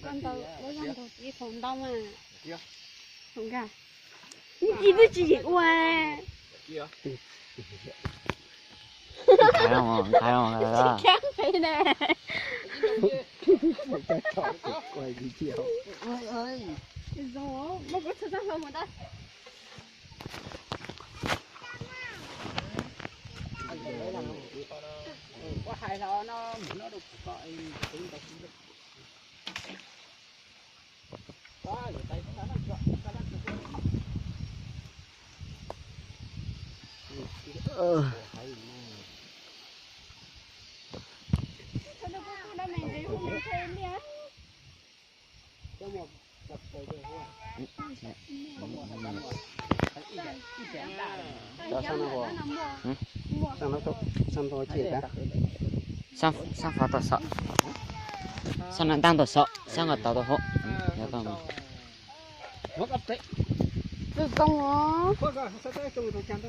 con tàu đi phòng đông à. Không cả. Gì với chị qua. Khai không đó. Kháng thế nè. Quay đi chiều. Ôi ơi. Rồi, nó có sao không mà ta. Có hai nó được gọi tính được. Đó, rồi tay nó chọn Xong rồi chết đã. Sang phá tỏ sợ. Sang nó đang tỏ sợ, sang ở tàu tàu hộ. Nhớ tao mà. Mất ấp đấy. Được không hả? Có rồi, sao tới chung tôi chăn đó.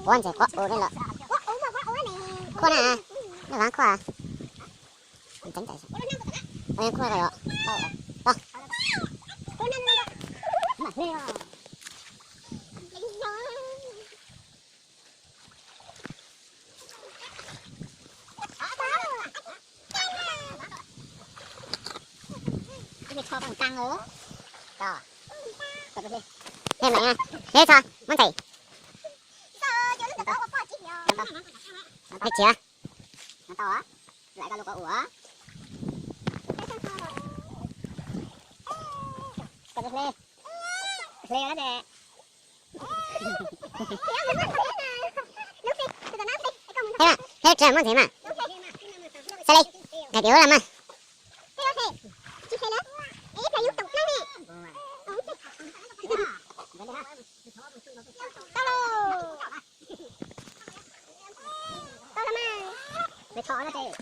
Con trẻ quá, ôi đây là con à, nó bán khoa, tránh chạy sao? Em khoa rồi ạ, đó, cho bằng tăng nữa, đó, thêm mẹ, thế sao, muốn thầy? Thấy chưa? Nó to á, lại có lục ủa. Cầm được lê đó nè. Thế trời muốn thế mà. Sao đi? Cái tiểu làm mà.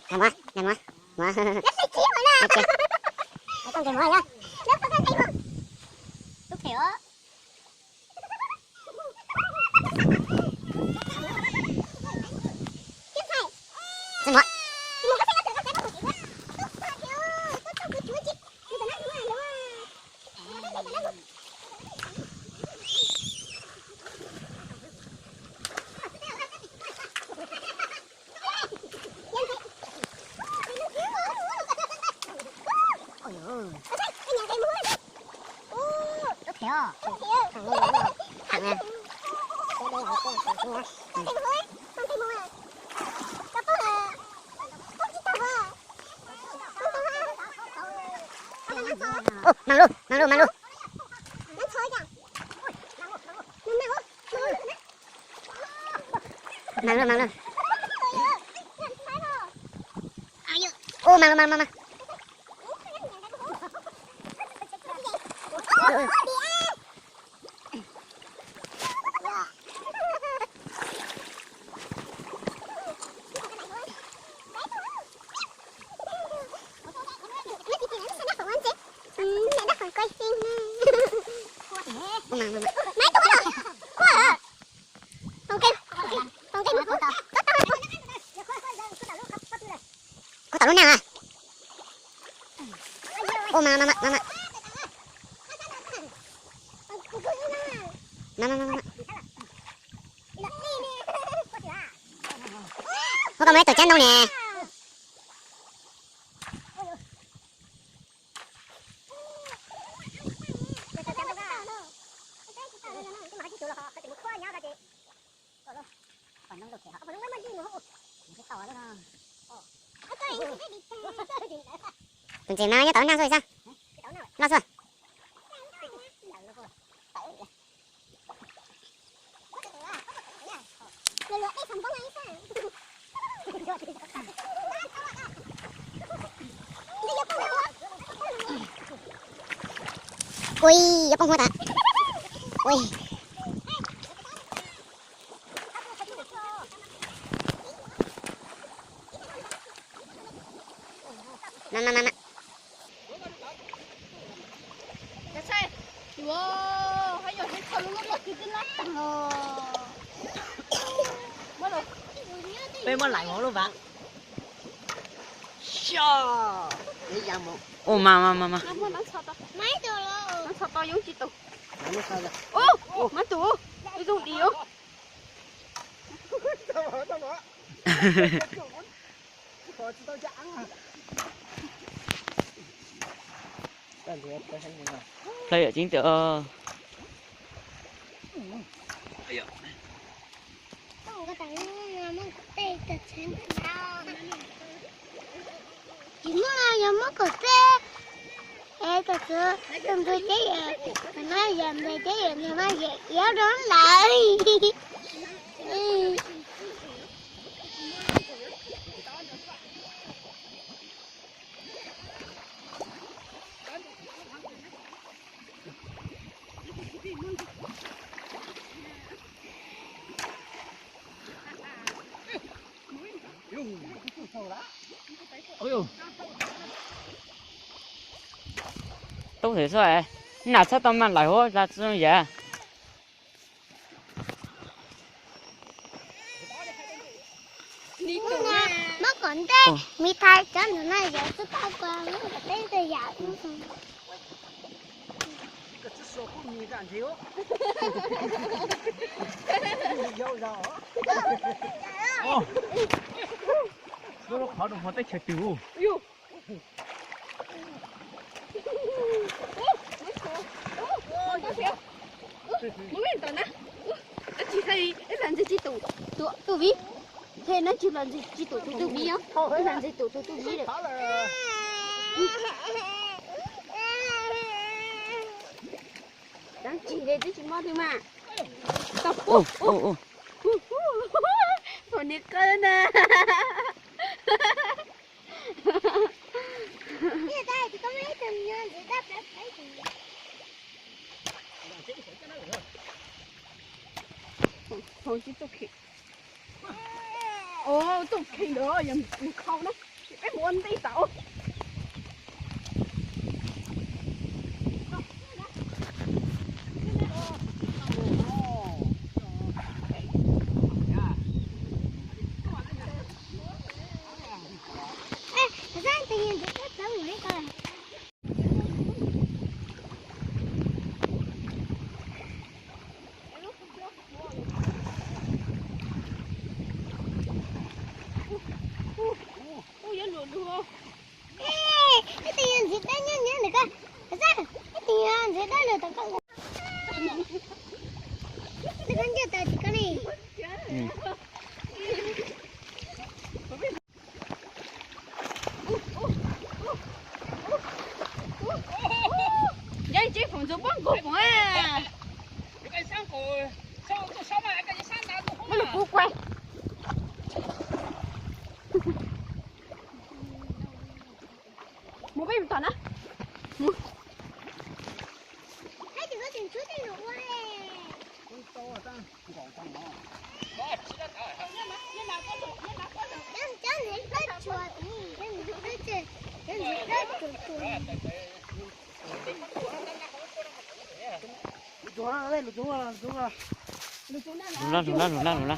Làm quá. Quá. Ok. Con kìa mồi nhá. Lúc hiểu. Xin lỗi. Thằng nha. Ô, mang luôn. Mang luôn. Ô, mang luôn. Có tao luôn nào à? Ô mà. Mà. Có mấy tờ chăn đâu nè. Mình chỉ mang nhá, tao đang rồi sao? Lo rồi. Ui, giúp con hua ta. Ui. Mà. Wow, hay rồi. bên mà lại ngó luôn bạn Chà để ra một ô mà nó sao tao mấy tụi luôn nó sao tao giống chị tụ nó sao ra ô má tụ cái dùng điếu đây ở chính tựa không có tặng nó tê từ trên nào chỉ muốn là mất cột tê ê thật sự đừng tôi chế vậy mình nói dầm thì chế vậy thì nói vậy giáo đón lại ôi đâu thể sao nào sao tao mang lại hố ra sao vậy mất còn tê mi thay cho nó nói vậy tôi tao qua nó có tê tôi dạo cái số không nhìn cảm thiếu dâu dâu nó khó được một tay chơi tiểu muốn biết tao nè chị thấy cái lần chị tụ tụ ví thế nó chỉ lần chị tụ ví không cái lần chị tụ ví được đang chỉ để chị mua thôi mà tập ô ô ô thôi đi cơn nè như đây thì có mấy từng nhân thì đáp đáp mấy từng thôi chị tụ khỉ ô tụ khỉ nữa giờ không đó cái muốn tí tao tự nhiên thì rất xấu người coi cái tiền gì đấy nhá được coi cái sao cái tiền gì đấy là tao con cái con chưa tới thì con này vậy chứ phòng giúp bắn cục mà cái sang cổ sao mà cái sang đá cũng nó là cục quay một bên toàn á hay thì có tiền chút đi nữa quay chân thì rất chuột chân thì rất chuột lùi xuống đây lùi xuống rồi lùn la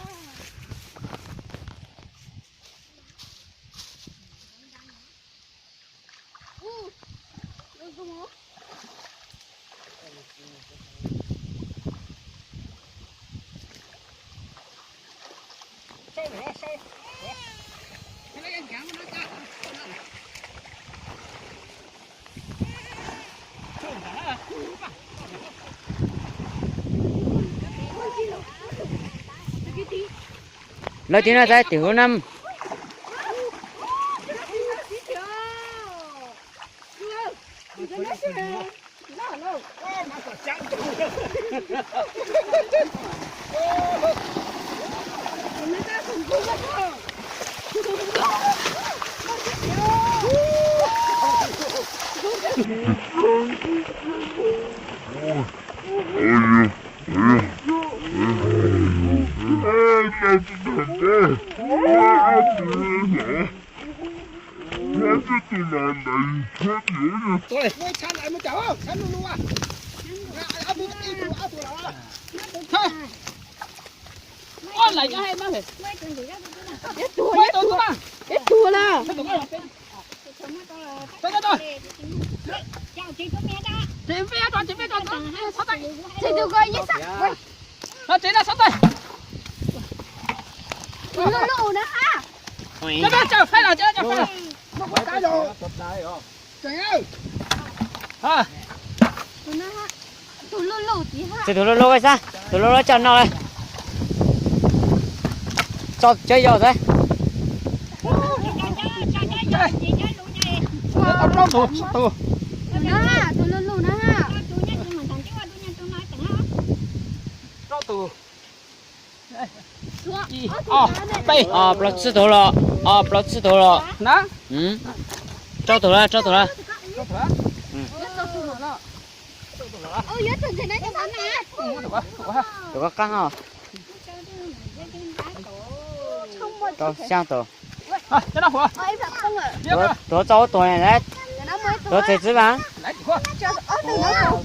lấy tiếng ra tiểu năm tôi san lại một cháu không san luôn à áo tụi nào thôi con lại cho hay má phải Chết chùa, quay chết tôi chùa. các bạn Chết chùa là. tôi chị phía cho sao tay Chị được coi như sắc. nó chị là sao tay Lù lù nữa ha. cho nó chờ phải là cho phải là Một cái đồ. trời ơi à Tụi nó ha. Tụi lù lù tí ha. Chị thủ lô lô cái sao thủ lô lô chân nó đây cho chơi vô đấy tao rau tù tù Tụi nó ha. Tụi lù lù nữa ha. rau tù Xuống. bay bật sư thủ lô bật sư thủ lô nè cho thủ ra Ôi, nhớ từng cái đấy cho bắn nè. tụi có căng không cho sang tụi cho nó phù Ôi, em thật không ạ. tụi cháu tụi này đấy Để nó mới tụi thịt chứ mà lấy quá cho từ nó không.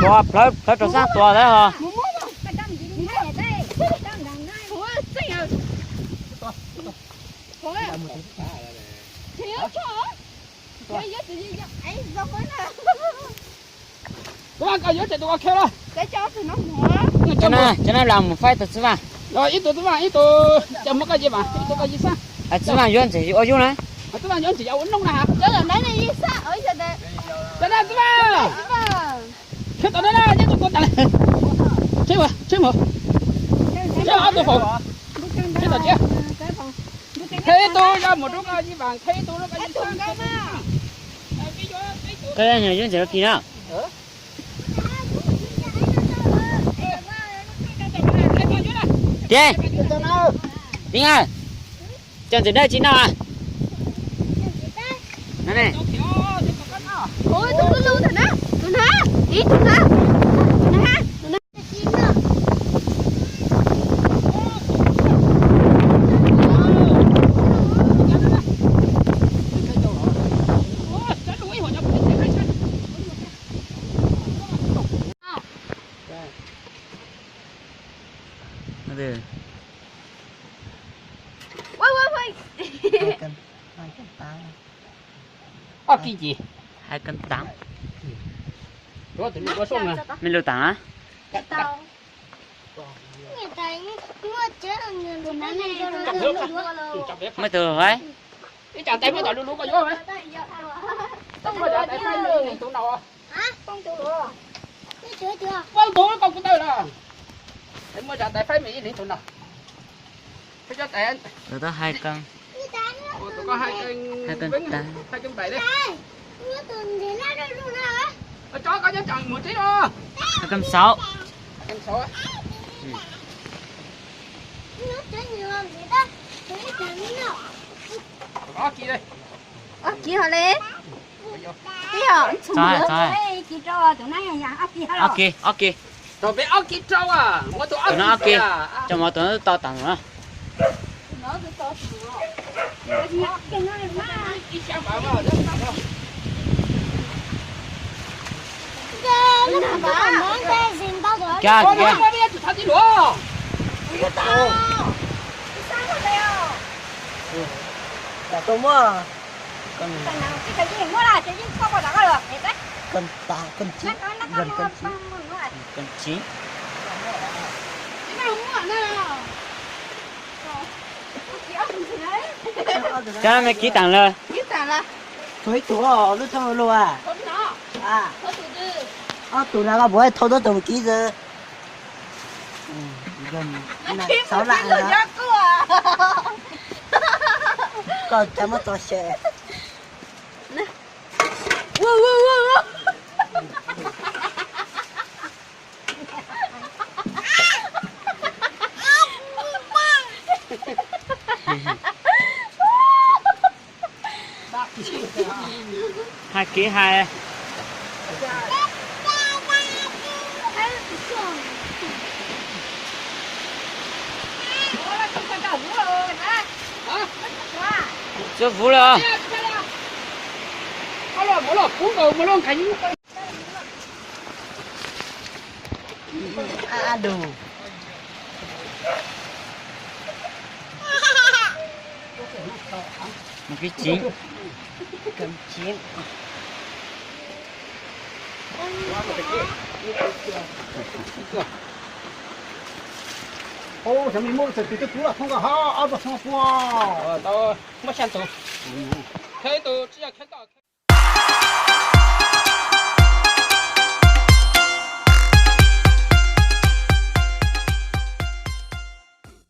tụi lấy tụi sang tụi đấy hả Muốn không? Ủa, xinh à? Ủa, thiếu cho. Thiếu tự nhiên ấy do cái này. tụi con coi dưới thì tụi con kêu đó Cái cho từ nó mở. cho nên làm một phái tụi chứ mà rồi ít tụi chấm một cái gì mà ít tụi cái gì sao chứ mà yuan chỉ ở dưới này tụi bạn nhớ chỉ giàu uống nông nè hả Chứ là đấy này đi xa ở giờ đây. cho nên tụi bạn cái tụi nó là những tụi con này chơi mà chơi ở tụi phụ chơi tụi chưa thế tôi ra một lúc gì vàng thế tôi nó cái gì sao cái này nhỏ yuan chỉ là kỳ nào đi đi ngay chân chỉ đây chín nào à này này Ôi, tụi nó lưu thật đó. Tụi nó. Đi tụi nó. Tụi nó ha. Tụi nó. được Ôi. cái gì 2 cân 8 có tụi nó có xuống nè mình lưu tảng á Tao. mới từ rồi cái chả tay mới tao luôn có vô mấy không có chả tay phải lương tụi nào con tụi con của tôi là em mới chả tay phải mỹ đến tụi nào cái cho tay rồi đó 2 cân tụi có 2 cân 2 cân 7 đấy chó có nhớ chọn một tí đó 2 cân 6 em số có kia đây Ơ, kia hả Lê? Kia hả? ok ok rồi bé ốc kia trâu à mỗi tụi ốc tụi nó ok kia cho mọi tụi nó to tặng nữa ít sao bảo mà rất sao kìa con kìa nó bây giờ tụi thằng đi đùa tôi mua con cân tạ cân chín gần cân chín con 9 cho nó mới ký tặng lên thôi tụi lúc sau luôn à à tụi nào bố thôi đó tụi ký giờ gần này 6 lạng rồi đó còn chấm một tòa xe hai ký hai chưa vũ rồi mỗi lần cuốn đồ mỗi lần cảnh à đủ một cái chín cầm chín ô什么梦是对这多了，通过好，二不通过，到没想走，开都只要开大。